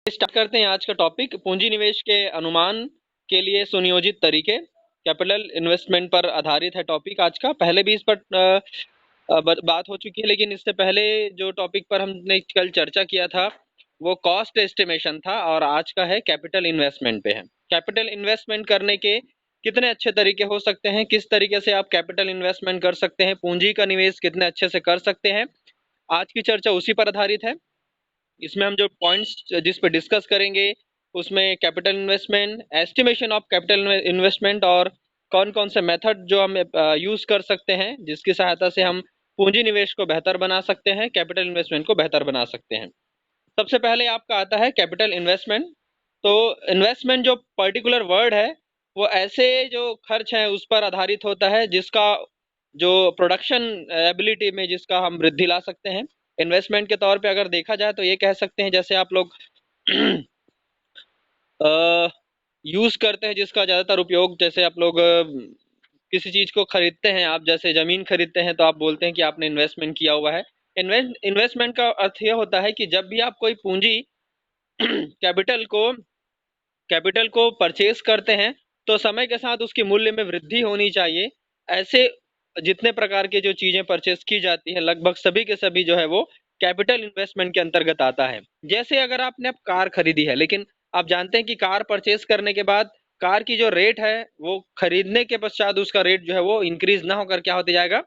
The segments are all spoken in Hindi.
स्टार्ट करते हैं आज का टॉपिक पूंजी निवेश के अनुमान के लिए सुनियोजित तरीके। कैपिटल इन्वेस्टमेंट पर आधारित है टॉपिक आज का। पहले भी इस पर बात हो चुकी है, लेकिन इससे पहले जो टॉपिक पर हमने कल चर्चा किया था वो कॉस्ट एस्टिमेशन था और आज का है कैपिटल इन्वेस्टमेंट पे है। कैपिटल इन्वेस्टमेंट करने के कितने अच्छे तरीके हो सकते हैं, किस तरीके से आप कैपिटल इन्वेस्टमेंट कर सकते हैं, पूंजी का निवेश कितने अच्छे से कर सकते हैं, आज की चर्चा उसी पर आधारित है। इसमें हम जो पॉइंट्स जिस पे डिस्कस करेंगे उसमें capital investment, estimation of capital investment और कौन कौन से मेथड जो हम यूज कर सकते हैं जिसकी सहायता से हम पूंजी निवेश को बेहतर बना सकते हैं, कैपिटल इन्वेस्टमेंट को बेहतर बना सकते हैं। सबसे पहले आपका आता है कैपिटल इन्वेस्टमेंट। तो इन्वेस्टमेंट जो पर्टिकुलर वर्ड है वो ऐसे जो खर्च है उस पर आधारित होता है जिसका जो प्रोडक्शन एबिलिटी में जिसका हम वृद्धि ला सकते हैं। इन्वेस्टमेंट के तौर पे अगर देखा जाए तो ये कह सकते हैं जैसे आप लोग यूज करते हैं जिसका ज्यादातर उपयोग, जैसे आप लोग किसी चीज को खरीदते हैं, आप जैसे जमीन खरीदते हैं तो आप बोलते हैं कि आपने इन्वेस्टमेंट किया हुआ है। इन्वेस्टमेंट का अर्थ यह होता है कि जब भी आप कोई पूंजी कैपिटल को परचेज करते हैं तो समय के साथ उसकी मूल्य में वृद्धि होनी चाहिए। ऐसे जितने प्रकार के जो चीजें परचेज की जाती है लगभग सभी के सभी जो है वो कैपिटल इन्वेस्टमेंट के अंतर्गत आता है। जैसे अगर आपने अब कार खरीदी है, लेकिन आप जानते हैं कि कार परचेज करने के बाद कार की जो रेट है वो खरीदने के पश्चात उसका रेट जो है वो इंक्रीज ना होकर क्या होते जाएगा,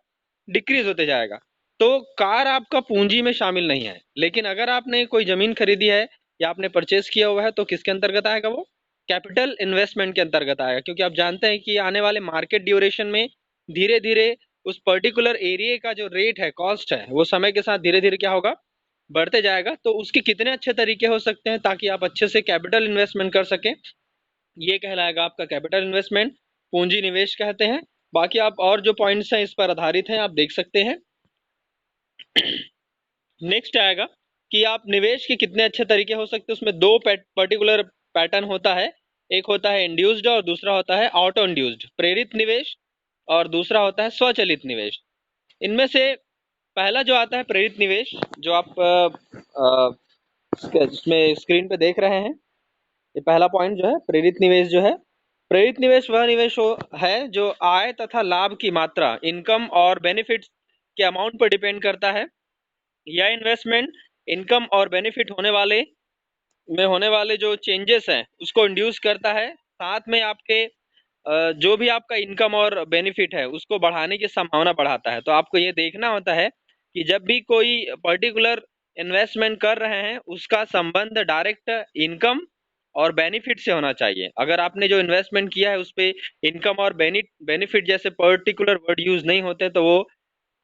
डिक्रीज होते जाएगा। तो कार आपका पूंजी में शामिल नहीं है। लेकिन अगर आपने कोई जमीन खरीदी है या आपने परचेज किया हुआ है तो किसके अंतर्गत आएगा, वो कैपिटल इन्वेस्टमेंट के अंतर्गत आएगा। क्योंकि आप जानते हैं कि आने वाले मार्केट ड्यूरेशन में धीरे धीरे उस पर्टिकुलर एरिया का जो रेट है, कॉस्ट है, वो समय के साथ धीरे धीरे क्या होगा, बढ़ते जाएगा। तो उसके कितने अच्छे तरीके हो सकते हैं ताकि आप अच्छे से कैपिटल इन्वेस्टमेंट कर सकें, ये कहलाएगा आपका कैपिटल इन्वेस्टमेंट, पूंजी निवेश कहते हैं। बाकी आप और जो पॉइंट्स हैं इस पर आधारित हैं, आप देख सकते हैं। नेक्स्ट आएगा कि आप निवेश के कितने अच्छे तरीके हो सकते हैं। उसमें दो पर्टिकुलर पैटर्न होता है, एक होता है इंड्यूस्ड और दूसरा होता है ऑटो इंड्यूस्ड, प्रेरित निवेश, और दूसरा होता है स्वचालित निवेश। इनमें से पहला जो आता है प्रेरित निवेश, जो आप इसमें स्क्रीन पे देख रहे हैं, ये पहला पॉइंट जो है प्रेरित निवेश जो है। प्रेरित निवेश वह निवेश है जो आय तथा लाभ की मात्रा, इनकम और बेनिफिट्स के अमाउंट पर डिपेंड करता है। यह इन्वेस्टमेंट इनकम और बेनिफिट होने वाले जो चेंजेस हैं उसको इंड्यूस करता है, साथ में आपके जो भी आपका इनकम और बेनिफिट है उसको बढ़ाने की संभावना बढ़ाता है। तो आपको ये देखना होता है कि जब भी कोई पर्टिकुलर इन्वेस्टमेंट कर रहे हैं उसका संबंध डायरेक्ट इनकम और बेनिफिट से होना चाहिए। अगर आपने जो इन्वेस्टमेंट किया है उस पे इनकम और बेनिफिट जैसे पर्टिकुलर वर्ड यूज नहीं होते तो वो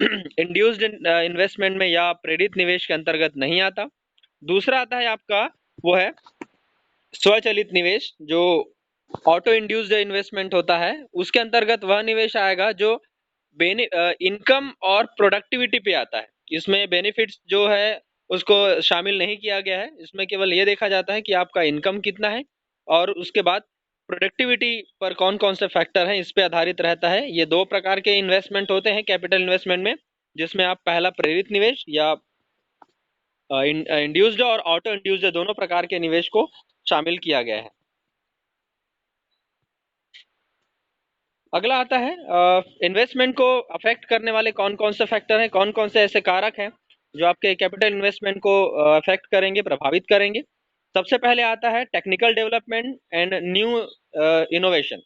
इंड्यूस्ड इन्वेस्टमेंट में या प्रेरित निवेश के अंतर्गत नहीं आता। दूसरा आता है आपका, वो है स्वचालित निवेश, जो ऑटो इंड्यूस्ड इन्वेस्टमेंट होता है। उसके अंतर्गत वह निवेश आएगा जो इनकम और प्रोडक्टिविटी पे आता है। इसमें बेनिफिट्स जो है उसको शामिल नहीं किया गया है, इसमें केवल ये देखा जाता है कि आपका इनकम कितना है और उसके बाद प्रोडक्टिविटी पर कौन कौन से फैक्टर हैं इस पे आधारित रहता है। ये दो प्रकार के इन्वेस्टमेंट होते हैं कैपिटल इन्वेस्टमेंट में, जिसमें आप पहला प्रेरित निवेश या इंड्यूस्ड और ऑटो इंड्यूस्ड दोनों प्रकार के निवेश को शामिल किया गया है। अगला आता है इन्वेस्टमेंट को अफेक्ट करने वाले कौन कौन से फैक्टर हैं, कौन कौन से ऐसे कारक हैं जो आपके कैपिटल इन्वेस्टमेंट को अफेक्ट करेंगे, प्रभावित करेंगे। सबसे पहले आता है technical development and new innovation.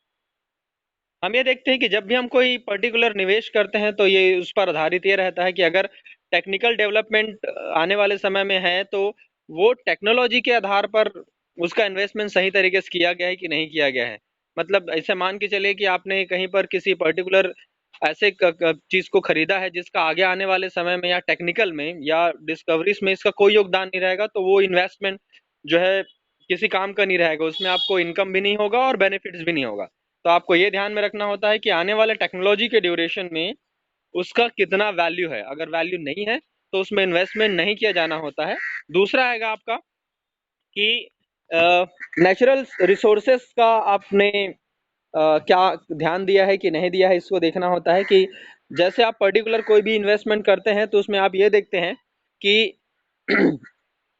हम ये देखते हैं कि जब भी हम कोई पर्टिकुलर निवेश करते हैं तो ये उस पर आधारित ये रहता है कि अगर टेक्निकल डेवलपमेंट आने वाले समय में है तो वो टेक्नोलॉजी के आधार पर उसका इन्वेस्टमेंट सही तरीके से किया गया है कि नहीं किया गया है। मतलब ऐसे मान के चलिए कि आपने कहीं पर किसी पर्टिकुलर ऐसे चीज को खरीदा है जिसका आगे आने वाले समय में या टेक्निकल में या डिस्कवरीज में इसका कोई योगदान नहीं रहेगा, तो वो इन्वेस्टमेंट जो है किसी काम का नहीं रहेगा, उसमें आपको इनकम भी नहीं होगा और बेनिफिट्स भी नहीं होगा। तो आपको ये ध्यान में रखना होता है कि आने वाले टेक्नोलॉजी के ड्यूरेशन में उसका कितना वैल्यू है। अगर वैल्यू नहीं है तो उसमें इन्वेस्टमेंट नहीं किया जाना होता है। दूसरा आएगा आपका कि नेचुरल रिसोर्सेस का आपने क्या ध्यान दिया है कि नहीं दिया है, इसको देखना होता है कि जैसे आप पर्टिकुलर कोई भी इन्वेस्टमेंट करते हैं तो उसमें आप ये देखते हैं कि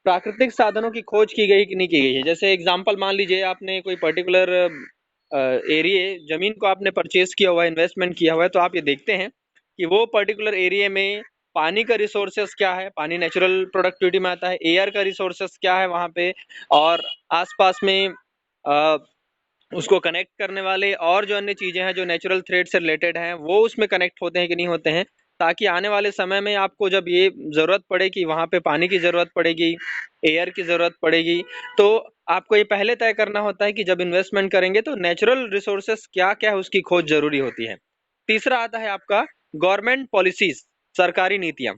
प्राकृतिक साधनों की खोज की गई कि नहीं की गई है। जैसे एग्जांपल मान लीजिए आपने कोई पर्टिकुलर एरिया जमीन को आपने परचेज किया हुआ है, इन्वेस्टमेंट किया हुआ है, तो आप ये देखते हैं कि वो पर्टिकुलर एरिया में पानी का रिसोर्सेस क्या है, पानी नेचुरल प्रोडक्टिविटी में आता है, एयर का रिसोर्सेस क्या है वहाँ पे, और आसपास में अ, उसको कनेक्ट करने वाले और जो अन्य चीज़ें हैं जो नेचुरल थ्रेड से रिलेटेड हैं वो उसमें कनेक्ट होते हैं कि नहीं होते हैं, ताकि आने वाले समय में आपको जब ये ज़रूरत पड़े कि वहाँ पे पानी की ज़रूरत पड़ेगी, एयर की ज़रूरत पड़ेगी, तो आपको ये पहले तय करना होता है कि जब इन्वेस्टमेंट करेंगे तो नेचुरल रिसोर्सेस क्या क्या है उसकी खोज ज़रूरी होती है। तीसरा आता है आपका गवर्नमेंट पॉलिसीज, सरकारी नीतियाँ।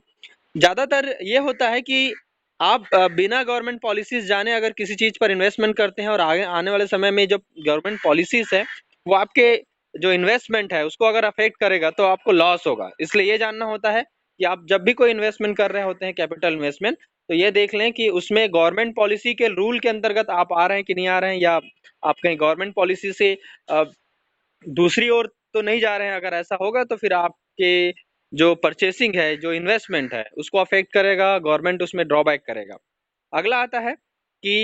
ज़्यादातर ये होता है कि आप बिना गवर्नमेंट पॉलिसीज़ जाने अगर किसी चीज़ पर इन्वेस्टमेंट करते हैं और आगे आने वाले समय में जब गवर्नमेंट पॉलिसीज़ है, वो आपके जो इन्वेस्टमेंट है उसको अगर अफ़ेक्ट करेगा तो आपको लॉस होगा। इसलिए ये जानना होता है कि आप जब भी कोई इन्वेस्टमेंट कर रहे होते हैं कैपिटल इन्वेस्टमेंट, तो ये देख लें कि उसमें गवर्नमेंट पॉलिसी के रूल के अंतर्गत आप आ रहे हैं कि नहीं आ रहे हैं, या आप कहीं गवर्नमेंट पॉलिसी से अ, दूसरी ओर तो नहीं जा रहे हैं। अगर ऐसा होगा तो फिर आपके जो परचेसिंग है, जो इन्वेस्टमेंट है, उसको अफेक्ट करेगा, गवर्नमेंट उसमें ड्रॉबैक करेगा। अगला आता है कि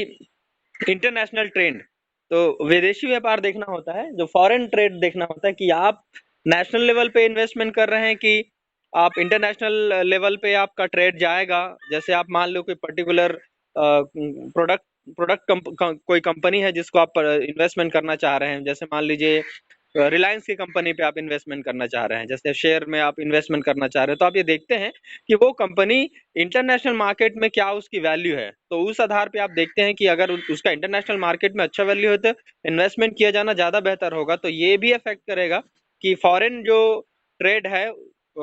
इंटरनेशनल ट्रेंड, तो विदेशी व्यापार देखना होता है, जो फॉरेन ट्रेड देखना होता है कि आप नेशनल लेवल पे इन्वेस्टमेंट कर रहे हैं कि आप इंटरनेशनल लेवल पे आपका ट्रेड जाएगा। जैसे आप मान लो कोई पर्टिकुलर प्रोडक्ट प्रोडक्ट कोई कंपनी है जिसको आप इन्वेस्टमेंट करना चाह रहे हैं, जैसे मान लीजिए रिलायंस की कंपनी पे आप इन्वेस्टमेंट करना चाह रहे हैं, जैसे शेयर में आप इन्वेस्टमेंट करना चाह रहे हैं, तो आप ये देखते हैं कि वो कंपनी इंटरनेशनल मार्केट में क्या उसकी वैल्यू है। तो उस आधार पे आप देखते हैं कि अगर उसका इंटरनेशनल मार्केट में अच्छा वैल्यू है तो इन्वेस्टमेंट किया जाना ज़्यादा बेहतर होगा। तो ये भी अफेक्ट करेगा कि फॉरेन जो ट्रेड है,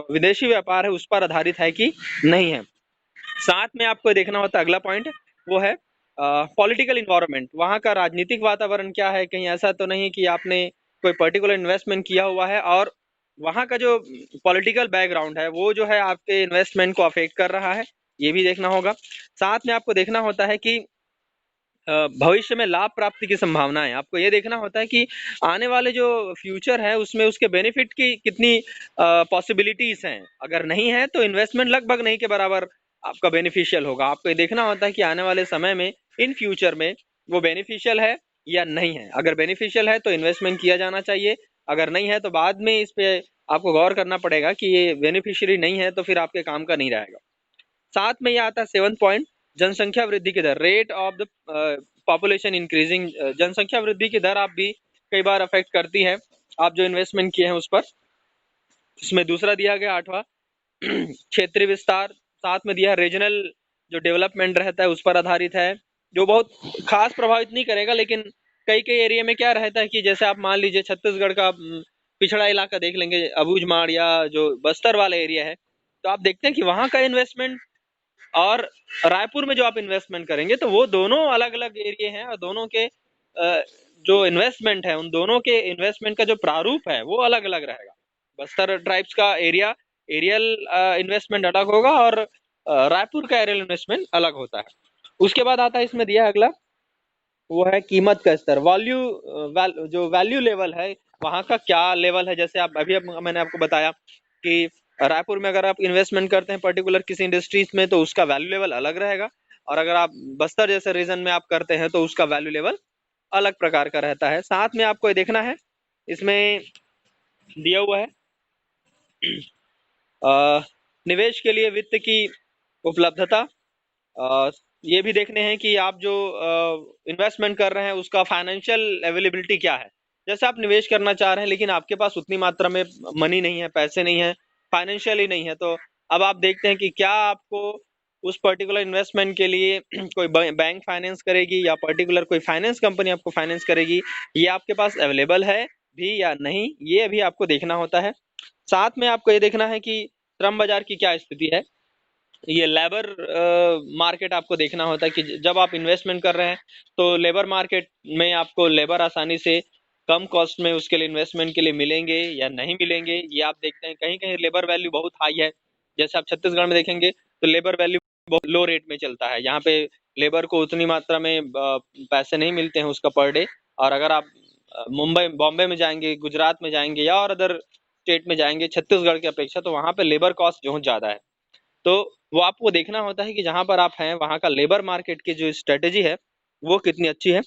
विदेशी व्यापार है, उस पर आधारित है कि नहीं है। साथ में आपको देखना होता है, अगला पॉइंट वो है पॉलिटिकल इन्वायरमेंट, वहाँ का राजनीतिक वातावरण क्या है। कहीं ऐसा तो नहीं कि आपने कोई पर्टिकुलर इन्वेस्टमेंट किया हुआ है और वहाँ का जो पॉलिटिकल बैकग्राउंड है वो जो है आपके इन्वेस्टमेंट को अफेक्ट कर रहा है, ये भी देखना होगा। साथ में आपको देखना होता है कि भविष्य में लाभ प्राप्ति की संभावनाएं, आपको ये देखना होता है कि आने वाले जो फ्यूचर है उसमें उसके बेनिफिट की कितनी पॉसिबिलिटीज हैं। अगर नहीं है तो इन्वेस्टमेंट लगभग नहीं के बराबर आपका बेनिफिशियल होगा। आपको ये देखना होता है कि आने वाले समय में इन फ्यूचर में वो बेनिफिशियल है या नहीं है। अगर बेनिफिशियल है तो इन्वेस्टमेंट किया जाना चाहिए, अगर नहीं है तो बाद में इस पे आपको गौर करना पड़ेगा कि ये बेनिफिशियरी नहीं है तो फिर आपके काम का नहीं रहेगा। साथ में ये आता है सेवंथ पॉइंट, जनसंख्या वृद्धि की दर, rate of the population increasing. जनसंख्या वृद्धि की दर आप भी कई बार अफेक्ट करती है आप जो इन्वेस्टमेंट किए हैं उस पर। इसमें दूसरा दिया गया आठवां क्षेत्रीय विस्तार, साथ में दिया रीजनल जो डेवलपमेंट रहता है उस पर आधारित है, जो बहुत खास प्रभावित नहीं करेगा, लेकिन कई कई एरिया में क्या रहता है कि जैसे आप मान लीजिए छत्तीसगढ़ का पिछड़ा इलाका देख लेंगे, अबूझमाड़ या जो बस्तर वाला एरिया है, तो आप देखते हैं कि वहाँ का इन्वेस्टमेंट और रायपुर में जो आप इन्वेस्टमेंट करेंगे तो वो दोनों अलग अलग एरिया हैं, और दोनों के जो इन्वेस्टमेंट है उन दोनों के इन्वेस्टमेंट का जो प्रारूप है वो अलग अलग रहेगा। बस्तर ट्राइब्स का एरियल इन्वेस्टमेंट अलग होगा और रायपुर का एरियल इन्वेस्टमेंट अलग होता है। उसके बाद आता है इसमें दिया अगला, वो है कीमत का स्तर, जो वैल्यू लेवल है वहाँ का क्या लेवल है। जैसे आप अभी मैंने आपको बताया कि रायपुर में अगर आप इन्वेस्टमेंट करते हैं पर्टिकुलर किसी इंडस्ट्रीज में तो उसका वैल्यू लेवल अलग रहेगा, और अगर आप बस्तर जैसे रीजन में आप करते हैं तो उसका वैल्यू लेवल अलग प्रकार का रहता है। साथ में आपको ये देखना है, इसमें दिया हुआ है निवेश के लिए वित्त की उपलब्धता। अ, ये भी देखने हैं कि आप जो इन्वेस्टमेंट कर रहे हैं उसका फाइनेंशियल अवेलेबिलिटी क्या है। जैसे आप निवेश करना चाह रहे हैं लेकिन आपके पास उतनी मात्रा में मनी नहीं है, पैसे नहीं है, फाइनेंशियली नहीं है, तो अब आप देखते हैं कि क्या आपको उस पर्टिकुलर इन्वेस्टमेंट के लिए कोई बैंक फाइनेंस करेगी या पर्टिकुलर कोई फाइनेंस कंपनी आपको फाइनेंस करेगी, ये आपके पास अवेलेबल है भी या नहीं, ये भी आपको देखना होता है। साथ में आपको ये देखना है कि श्रम बाजार की क्या स्थिति है, ये लेबर मार्केट आपको देखना होता है कि जब आप इन्वेस्टमेंट कर रहे हैं तो लेबर मार्केट में आपको लेबर आसानी से कम कॉस्ट में उसके लिए इन्वेस्टमेंट के लिए मिलेंगे या नहीं मिलेंगे, ये आप देखते हैं। कहीं कहीं लेबर वैल्यू बहुत हाई है, जैसे आप छत्तीसगढ़ में देखेंगे तो लेबर वैल्यू बहुत लो रेट में चलता है, यहाँ पे लेबर को उतनी मात्रा में पैसे नहीं मिलते हैं उसका पर डे। और अगर आप मुंबई बॉम्बे में जाएंगे, गुजरात में जाएंगे या और अदर स्टेट में जाएंगे छत्तीसगढ़ की अपेक्षा, तो वहाँ पे लेबर कॉस्ट बहुत ज़्यादा है। तो वो आपको देखना होता है कि जहाँ पर आप हैं वहाँ का लेबर मार्केट की जो स्ट्रेटेजी है वो कितनी अच्छी है,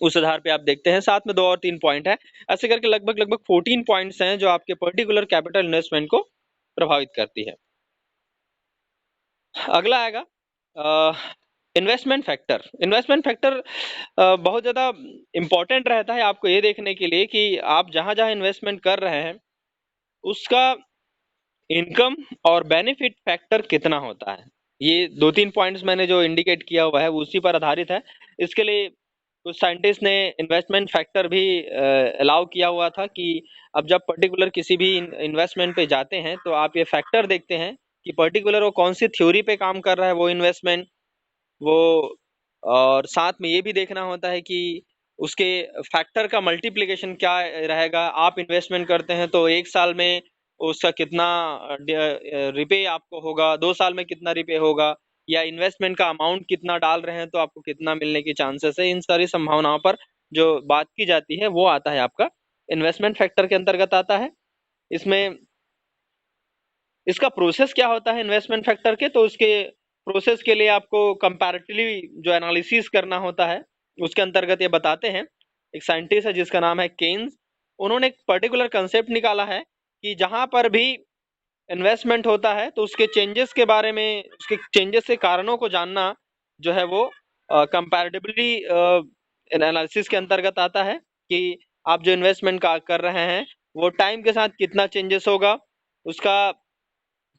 उस आधार पे आप देखते हैं। साथ में 2 और 3 पॉइंट है, ऐसे करके लगभग लगभग 14 पॉइंट्स हैं जो आपके पर्टिकुलर कैपिटल इन्वेस्टमेंट को प्रभावित करती है। अगला आएगा इन्वेस्टमेंट फैक्टर। इन्वेस्टमेंट फैक्टर बहुत ज़्यादा इम्पोर्टेंट रहता है आपको ये देखने के लिए कि आप जहाँ जहाँ इन्वेस्टमेंट कर रहे हैं उसका इनकम और बेनिफिट फैक्टर कितना होता है। ये 2-3 पॉइंट्स मैंने जो इंडिकेट किया हुआ है वो उसी पर आधारित है। इसके लिए कुछ साइंटिस्ट ने इन्वेस्टमेंट फैक्टर भी अलाउ किया हुआ था कि अब जब पर्टिकुलर किसी भी इन्वेस्टमेंट पे जाते हैं तो आप ये फैक्टर देखते हैं कि पर्टिकुलर वो कौन सी थ्योरी पे काम कर रहा है वो इन्वेस्टमेंट, वो और साथ में ये भी देखना होता है कि उसके फैक्टर का मल्टीप्लिकेशन क्या रहेगा। आप इन्वेस्टमेंट करते हैं तो 1 साल में उसका कितना रिपे आपको होगा, 2 साल में कितना रिपे होगा, या इन्वेस्टमेंट का अमाउंट कितना डाल रहे हैं तो आपको कितना मिलने की चांसेस है। इन सारी संभावनाओं पर जो बात की जाती है वो आता है आपका इन्वेस्टमेंट फैक्टर के अंतर्गत आता है। इसमें इसका प्रोसेस क्या होता है इन्वेस्टमेंट फैक्टर के, तो उसके प्रोसेस के लिए आपको कंपैरेटिवली जो एनालिसिस करना होता है उसके अंतर्गत ये बताते हैं। एक साइंटिस्ट है जिसका नाम है केन्स, उन्होंने एक पर्टिकुलर कंसेप्ट निकाला है कि जहां पर भी इन्वेस्टमेंट होता है तो उसके चेंजेस के बारे में, उसके चेंजेस के कारणों को जानना जो है वो कंपैरेटिवली एनालिसिस के अंतर्गत आता है कि आप जो इन्वेस्टमेंट का कर रहे हैं वो टाइम के साथ कितना चेंजेस होगा, उसका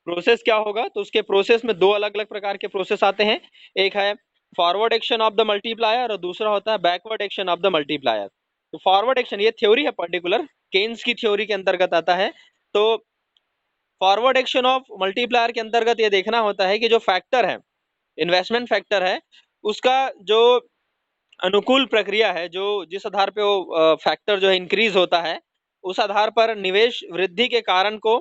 प्रोसेस क्या होगा। तो उसके प्रोसेस में 2 अलग अलग प्रकार के प्रोसेस आते हैं, एक है forward action of the multiplier और दूसरा होता है backward action of the multiplier. तो फॉरवर्ड एक्शन ये थ्योरी है पर्टिकुलर केन्स की थ्योरी के अंतर्गत आता है। तो फॉरवर्ड एक्शन ऑफ मल्टीप्लायर के अंतर्गत ये देखना होता है कि जो फैक्टर है, इन्वेस्टमेंट फैक्टर है, उसका जो अनुकूल प्रक्रिया है, जो जिस आधार पे वो फैक्टर जो है इंक्रीज होता है, उस आधार पर निवेश वृद्धि के कारण को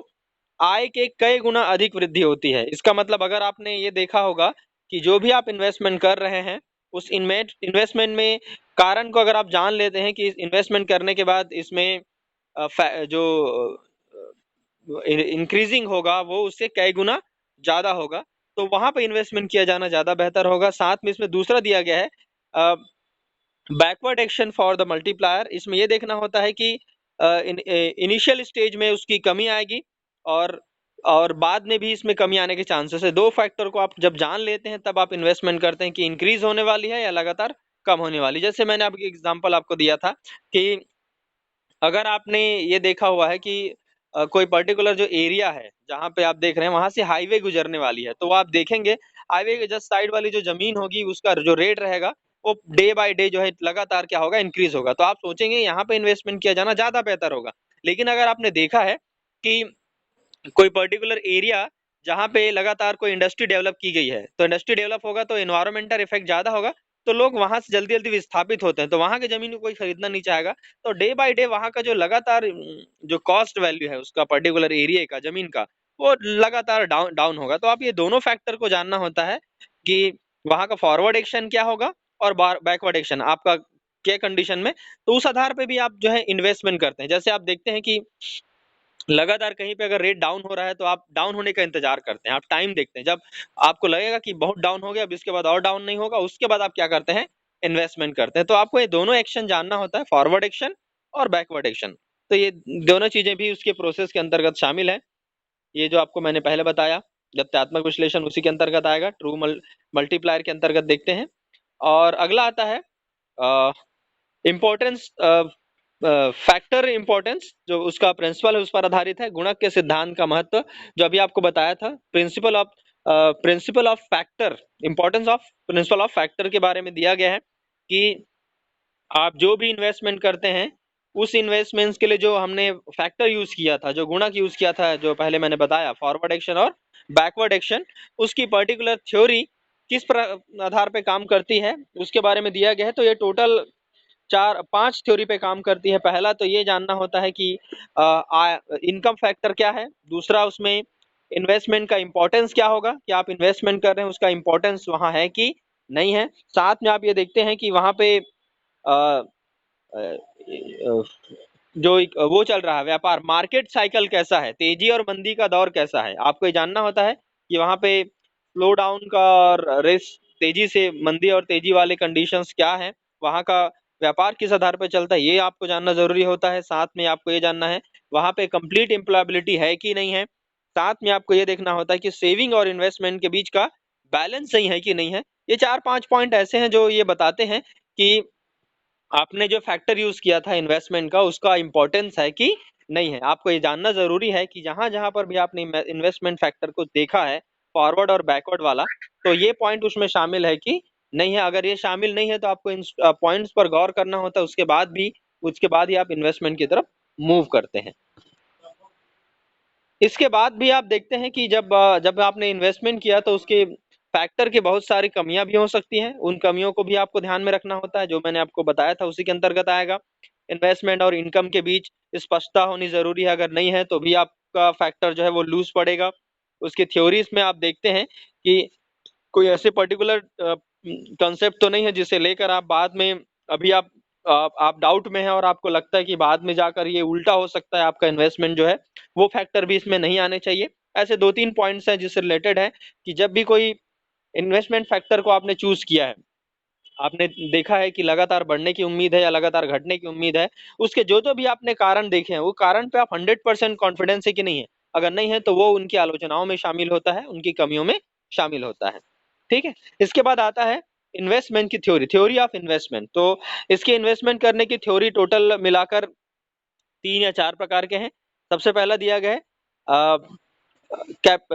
आय के कई गुना अधिक वृद्धि होती है। इसका मतलब अगर आपने ये देखा होगा कि जो भी आप इन्वेस्टमेंट कर रहे हैं उस इन्वेस्टमेंट में कारण को अगर आप जान लेते हैं कि इन्वेस्टमेंट करने के बाद इसमें जो इंक्रीजिंग होगा वो उससे कई गुना ज्यादा होगा, तो वहां पे इन्वेस्टमेंट किया जाना ज्यादा बेहतर होगा। साथ में इसमें दूसरा दिया गया है backward action for the multiplier. इसमें यह देखना होता है कि इनिशियल स्टेज में उसकी कमी आएगी और बाद में भी इसमें कमी आने के चांसेस है। 2 फैक्टर को आप जब जान लेते हैं तब आप इन्वेस्टमेंट करते हैं कि इंक्रीज होने वाली है या लगातार कम होने वाली। जैसे मैंने आपकी एग्जांपल आपको दिया था कि अगर आपने ये देखा हुआ है कि कोई पर्टिकुलर जो एरिया है जहाँ पे आप देख रहे हैं वहां से हाईवे गुजरने वाली है, तो आप देखेंगे हाईवे के जस्ट साइड वाली जो जमीन होगी उसका जो रेट रहेगा वो डे बाय डे जो है लगातार क्या होगा, इंक्रीज होगा। तो आप सोचेंगे यहाँ पे इन्वेस्टमेंट किया जाना ज्यादा बेहतर होगा। लेकिन अगर आपने देखा है कि कोई पर्टिकुलर एरिया जहाँ पे लगातार कोई इंडस्ट्री डेवलप की गई है, तो इंडस्ट्री डेवलप होगा तो एनवायरमेंटल इफेक्ट ज्यादा होगा, तो लोग वहां से जल्दी जल्दी विस्थापित होते हैं, तो वहां की जमीन को कोई खरीदना नहीं चाहेगा। तो डे बाय डे वहां का जो लगातार जो कॉस्ट वैल्यू है उसका पर्टिकुलर एरिया का जमीन का वो लगातार डाउन डाउन होगा। तो आप ये दोनों फैक्टर को जानना होता है कि वहां का फॉरवर्ड एक्शन क्या होगा और बैकवर्ड एक्शन आपका क्या कंडीशन में, तो उस आधार पे भी आप जो है इन्वेस्टमेंट करते हैं। जैसे आप देखते हैं कि लगातार कहीं पे अगर रेट डाउन हो रहा है तो आप डाउन होने का इंतजार करते हैं, आप टाइम देखते हैं, जब आपको लगेगा कि बहुत डाउन हो गया अब इसके बाद और डाउन नहीं होगा, उसके बाद आप क्या करते हैं, इन्वेस्टमेंट करते हैं। तो आपको ये दोनों एक्शन जानना होता है, फॉरवर्ड एक्शन और बैकवर्ड एक्शन। तो ये दोनों चीजें भी उसके प्रोसेस के अंतर्गत शामिल है। ये जो आपको मैंने पहले बताया तथ्यात्मक विश्लेषण उसी के अंतर्गत आएगा, ट्रू मल्टीप्लायर के अंतर्गत देखते हैं। और अगला आता है इम्पोर्टेंस फैक्टर इम्पोर्टेंस, जो उसका प्रिंसिपल है उस पर आधारित है। गुणक के सिद्धांत का महत्व जो अभी आपको बताया था, principle of factor, importance of principle of factor के बारे में दिया गया है कि आप जो भी इन्वेस्टमेंट करते हैं उस इन्वेस्टमेंट्स के लिए जो हमने फैक्टर यूज किया था, जो गुणक यूज किया था, जो पहले मैंने बताया फॉरवर्ड एक्शन और बैकवर्ड एक्शन, उसकी पर्टिकुलर थ्योरी किस आधार पे काम करती है उसके बारे में दिया गया है। तो ये टोटल 4-5 थ्योरी पे काम करती है। पहला तो ये जानना होता है कि इनकम फैक्टर क्या है, दूसरा उसमें इन्वेस्टमेंट का इंपॉर्टेंस क्या होगा कि आप इन्वेस्टमेंट कर रहे हैं उसका इंपॉर्टेंस वहां है कि नहीं है। साथ में आप ये देखते हैं कि वहां पे अ, जो वो चल रहा है व्यापार, मार्केट साइकिल कैसा है, तेजी और मंदी का दौर कैसा है, आपको ये जानना होता है कि वहां पे स्लो डाउन का और रेस तेजी से मंदी और तेजी वाले कंडीशंस क्या है, वहां का व्यापार किस आधार पर चलता है, ये आपको जानना जरूरी होता है। साथ में आपको ये जानना है वहां पे कंप्लीट एम्प्लॉयबिलिटी है कि नहीं है। साथ में आपको ये देखना होता है कि सेविंग और इन्वेस्टमेंट के बीच का बैलेंस सही है कि नहीं है। ये 4-5 पॉइंट ऐसे हैं जो ये बताते हैं कि आपने जो फैक्टर यूज किया था इन्वेस्टमेंट का उसका इंपॉर्टेंस है कि नहीं है। आपको ये जानना जरूरी है कि जहां जहां पर भी आपने इन्वेस्टमेंट फैक्टर को देखा है, फॉरवर्ड और बैकवर्ड वाला, तो ये पॉइंट उसमें शामिल है कि नहीं है। अगर ये शामिल नहीं है तो आपको इन पॉइंट्स पर गौर करना होता है, उसके बाद ही आप इन्वेस्टमेंट की तरफ मूव करते हैं। इसके बाद भी आप देखते हैं कि जब आपने इन्वेस्टमेंट किया तो उसके फैक्टर की बहुत सारी कमियां भी हो सकती हैं। उन कमियों को भी आपको ध्यान में रखना होता है, जो मैंने आपको बताया था उसी के अंतर्गत आएगा। इन्वेस्टमेंट और इनकम के बीच स्पष्टता होनी जरूरी है, अगर नहीं है तो भी आपका फैक्टर जो है वो लूज पड़ेगा। उसकी थ्योरीज में आप देखते हैं कि कोई ऐसे पर्टिकुलर कंसेप्ट तो नहीं है जिसे लेकर आप बाद में, अभी आप डाउट में हैं और आपको लगता है कि बाद में जाकर ये उल्टा हो सकता है आपका इन्वेस्टमेंट जो है, वो फैक्टर भी इसमें नहीं आने चाहिए। ऐसे 2-3 पॉइंट्स हैं जिससे रिलेटेड है कि जब भी कोई इन्वेस्टमेंट फैक्टर को आपने चूज किया है, आपने देखा है कि लगातार बढ़ने की उम्मीद है या लगातार घटने की उम्मीद है, उसके जो जो भी आपने कारण देखे हैं वो कारण पे आप 100% कॉन्फिडेंस है कि नहीं है। अगर नहीं है तो वो उनकी आलोचनाओं में शामिल होता है, उनकी कमियों में शामिल होता है। ठीक है। इसके बाद आता है इन्वेस्टमेंट की थ्योरी, थ्योरी ऑफ इन्वेस्टमेंट। तो इसके इन्वेस्टमेंट करने की थ्योरी टोटल मिलाकर 3 या 4 प्रकार के हैं। सबसे पहला दिया गया है अ, कैप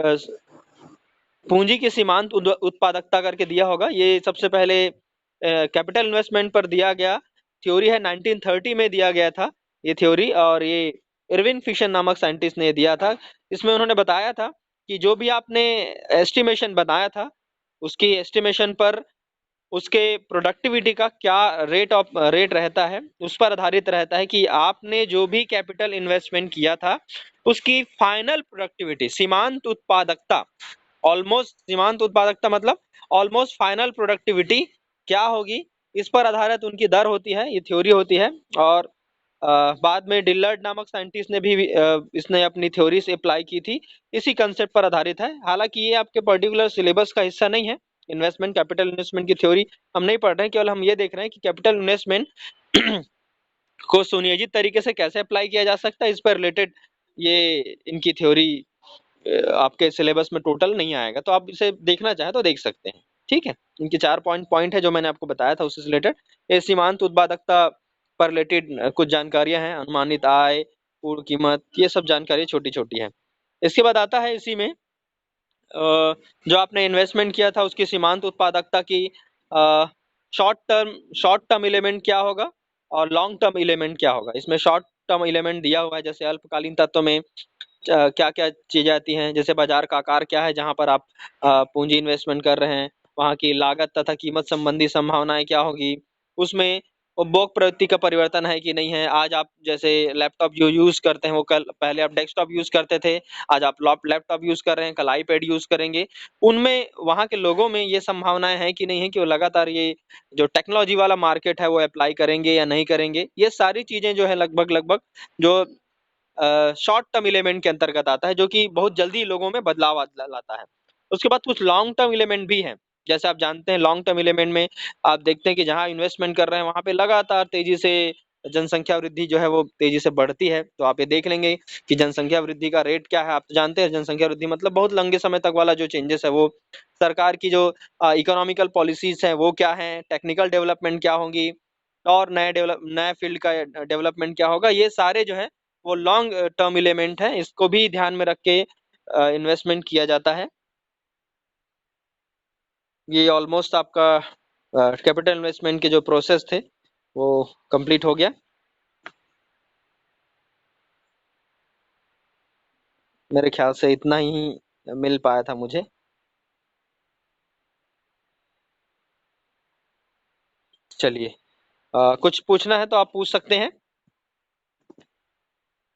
पूंजी की सीमांत उत्पादकता करके दिया होगा। ये सबसे पहले कैपिटल इन्वेस्टमेंट पर दिया गया थ्योरी है, 1930 में दिया गया था ये थ्योरी, और ये इरविन फिशर नामक साइंटिस्ट ने दिया था। इसमें उन्होंने बताया था कि जो भी आपने एस्टिमेशन बनाया था, उसकी एस्टिमेशन पर उसके प्रोडक्टिविटी का क्या रेट रहता है, उस पर आधारित रहता है कि आपने जो भी कैपिटल इन्वेस्टमेंट किया था उसकी फाइनल प्रोडक्टिविटी, सीमांत उत्पादकता, ऑलमोस्ट सीमांत उत्पादकता मतलब ऑलमोस्ट फाइनल प्रोडक्टिविटी क्या होगी, इस पर आधारित उनकी दर होती है, ये थ्योरी होती है। और बाद में डिलर्ड नामक साइंटिस्ट ने भी इसने अपनी थ्योरी से अप्लाई की थी, इसी कंसेप्ट पर आधारित है। हालांकि ये आपके पर्टिकुलर सिलेबस का हिस्सा नहीं है। इन्वेस्टमेंट, कैपिटल इन्वेस्टमेंट की थ्योरी हम नहीं पढ़ रहे हैं, केवल हम ये देख रहे हैं कि कैपिटल इन्वेस्टमेंट को सुनियोजित तरीके से कैसे अप्लाई किया जा सकता है, इस पर रिलेटेड ये इनकी थ्योरी आपके सिलेबस में टोटल नहीं आएगा, तो आप इसे देखना चाहें तो देख सकते हैं। ठीक है। इनके 4 पॉइंट है जो मैंने आपको बताया था उससे रिलेटेड। ये सीमांत उत्पादकता पर रिलेटेड कुछ जानकारियां हैं, अनुमानित आय, पूर्ण कीमत, ये सब जानकारी छोटी छोटी है। इसके बाद आता है इसी में जो आपने इन्वेस्टमेंट किया था उसकी सीमांत उत्पादकता की शॉर्ट टर्म एलिमेंट क्या होगा और लॉन्ग टर्म एलिमेंट क्या होगा। इसमें शॉर्ट टर्म एलिमेंट दिया हुआ है, जैसे अल्पकालीन तत्व में क्या क्या चीजें आती हैं, जैसे बाजार का आकार क्या है जहां पर आप पूंजी इन्वेस्टमेंट कर रहे हैं, वहां की लागत तथा कीमत संबंधी संभावनाएं क्या होगी, उसमें उपभोग प्रवृत्ति का परिवर्तन है कि नहीं है। आज आप जैसे लैपटॉप जो यूज करते हैं वो कल पहले आप डेस्कटॉप यूज करते थे, आज आप लैपटॉप यूज कर रहे हैं, कल आईपैड यूज करेंगे। उनमें वहां के लोगों में ये संभावनाएं हैं कि नहीं है कि वो लगातार ये जो टेक्नोलॉजी वाला मार्केट है वो अप्लाई करेंगे या नहीं करेंगे। ये सारी चीजें जो है लगभग लगभग जो शॉर्ट टर्म एलिमेंट के अंतर्गत आता है, जो कि बहुत जल्दी लोगों में बदलाव लाता है। उसके बाद कुछ लॉन्ग टर्म एलिमेंट भी हैं। जैसे आप जानते हैं लॉन्ग टर्म एलिमेंट में आप देखते हैं कि जहां इन्वेस्टमेंट कर रहे हैं वहां पे लगातार तेजी से जनसंख्या वृद्धि जो है वो तेजी से बढ़ती है। तो आप ये देख लेंगे कि जनसंख्या वृद्धि का रेट क्या है। आप तो जानते हैं जनसंख्या वृद्धि मतलब बहुत लंबे समय तक वाला जो चेंजेस है वो सरकार की जो इकोनॉमिकल पॉलिसीज हैं वो क्या है, टेक्निकल डेवलपमेंट क्या होंगी, और नए फील्ड का डेवलपमेंट क्या होगा, ये सारे जो है वो लॉन्ग टर्म एलिमेंट है। इसको भी ध्यान में रख के इन्वेस्टमेंट किया जाता है। ये ऑलमोस्ट आपका कैपिटल इन्वेस्टमेंट के जो प्रोसेस थे वो कंप्लीट हो गया। मेरे ख्याल से इतना ही मिल पाया था मुझे। चलिए, कुछ पूछना है तो आप पूछ सकते हैं।